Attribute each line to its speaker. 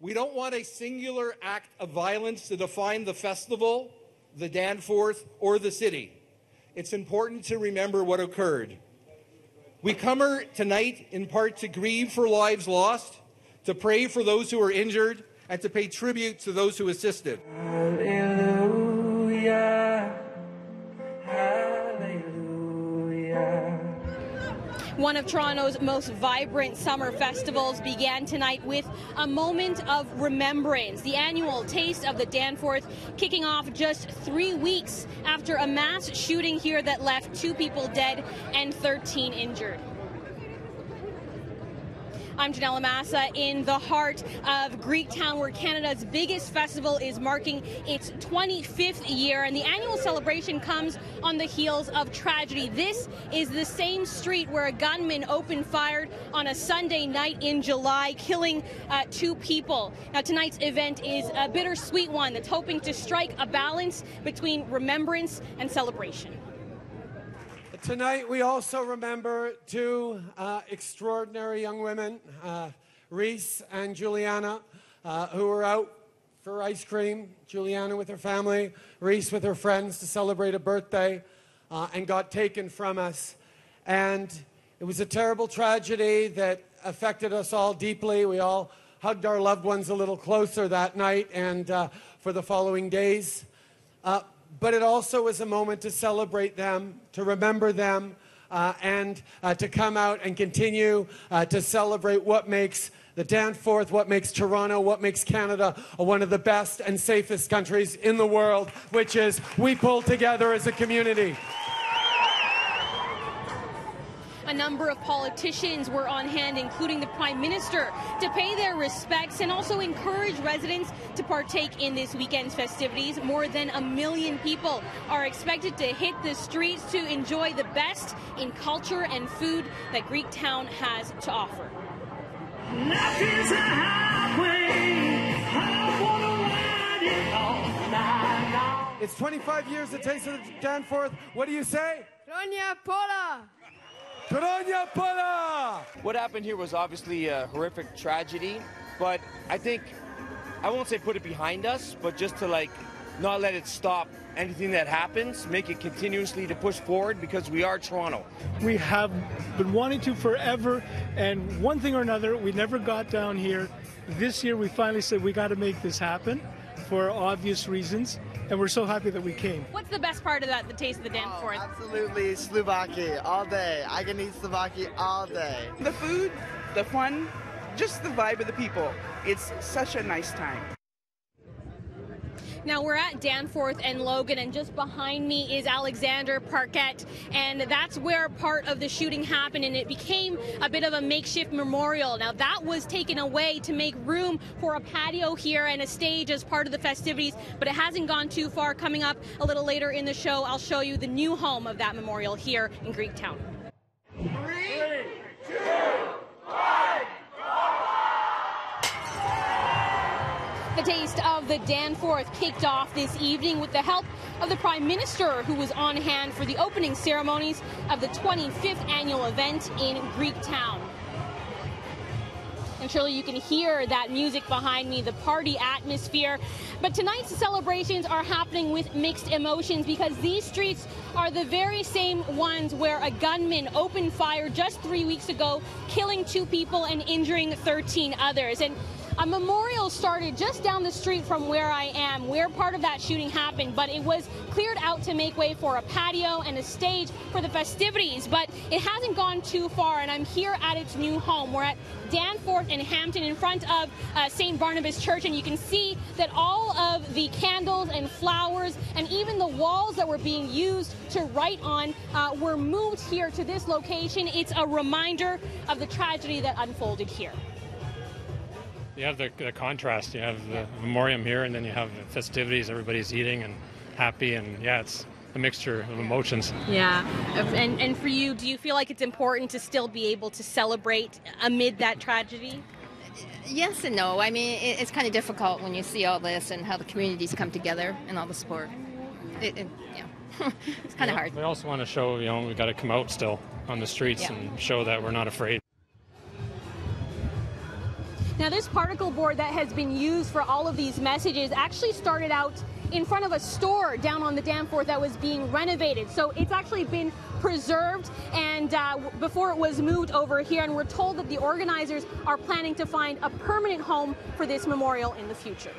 Speaker 1: We don't want a singular act of violence to define the festival, the Danforth, or the city. It's important to remember what occurred. We come here tonight in part to grieve for lives lost, to pray for those who are injured, and to pay tribute to those who assisted.
Speaker 2: Hallelujah, hallelujah.
Speaker 3: One of Toronto's most vibrant summer festivals began tonight with a moment of remembrance. The annual Taste of the Danforth kicking off just 3 weeks after a mass shooting here that left 2 people dead and 13 injured. I'm Ginella Massa in the heart of Greektown, where Canada's biggest festival is marking its 25th year, and the annual celebration comes on the heels of tragedy. This is the same street where a gunman opened fire on a Sunday night in July, killing 2 people. Now, tonight's event is a bittersweet one that's hoping to strike a balance between remembrance and celebration.
Speaker 4: Tonight, we also remember 2 extraordinary young women, Reese and Juliana, who were out for ice cream. Juliana with her family, Reese with her friends to celebrate a birthday, and got taken from us. And it was a terrible tragedy that affected us all deeply. We all hugged our loved ones a little closer that night and for the following days. But it also was a moment to celebrate them, to remember them, and to come out and continue to celebrate what makes the Danforth, what makes Toronto, what makes Canada one of the best and safest countries in the world, which is we pull together as a community.
Speaker 3: A number of politicians were on hand, including the Prime Minister, to pay their respects and also encourage residents to partake in this weekend's festivities. More than 1 million people are expected to hit the streets to enjoy the best in culture and food that Greektown has to offer.
Speaker 2: Life is a highway, I wanna ride it all night long.
Speaker 4: It's 25 years the Taste of the Danforth. What do you say?
Speaker 5: Ronya Pola!
Speaker 4: Kronya Pola!
Speaker 6: What happened here was obviously a horrific tragedy, but I think, I won't say put it behind us, but just to not let it stop anything that happens, make it continuously to push forward, because we are Toronto.
Speaker 7: We have been wanting to forever, and one thing or another, we never got down here. This year we finally said we got to make this happen for obvious reasons, and we're so happy that we came.
Speaker 3: What's the best part of that, the Taste of the Danforth?
Speaker 5: Absolutely, Slovakia all day. I can eat Slovakia all day.
Speaker 8: The food, the fun, just the vibe of the people. It's such a nice time.
Speaker 3: Now, we're at Danforth and Logan, and just behind me is Alexander Parquet, and that's where part of the shooting happened, and it became a bit of a makeshift memorial. Now, that was taken away to make room for a patio here and a stage as part of the festivities, but it hasn't gone too far. Coming up a little later in the show, I'll show you the new home of that memorial here in Greektown.
Speaker 2: 3, 2, 1.
Speaker 3: The Taste of the Danforth kicked off this evening with the help of the Prime Minister, who was on hand for the opening ceremonies of the 25th annual event in Greektown. And surely you can hear that music behind me, the party atmosphere. But tonight's celebrations are happening with mixed emotions, because these streets are the very same ones where a gunman opened fire just 3 weeks ago, killing 2 people and injuring 13 others. And a memorial started just down the street from where I am, where part of that shooting happened, but it was cleared out to make way for a patio and a stage for the festivities. But it hasn't gone too far, and I'm here at its new home. We're at Danforth and Hampton in front of St. Barnabas Church, and you can see that all of the candles and flowers and even the walls that were being used to write on were moved here to this location. It's a reminder of the tragedy that unfolded here.
Speaker 9: You have the contrast. You have the memoriam here, and then you have the festivities. Everybody's eating and happy, and yeah, it's a mixture of emotions.
Speaker 3: Yeah, and for you, do you feel like it's important to still be able to celebrate amid that tragedy?
Speaker 10: Yes and no. I mean, it's kind of difficult when you see all this and how the communities come together and all the support. Yeah, it's kind of hard.
Speaker 9: We also want to show, we got to come out still on the streets and show that we're not afraid.
Speaker 3: Now, Now, this particle board that has been used for all of these messages actually started out in front of a store down on the Danforth that was being renovated. So it's actually been preserved and before it was moved over here, and we're told that the organizers are planning to find a permanent home for this memorial in the future.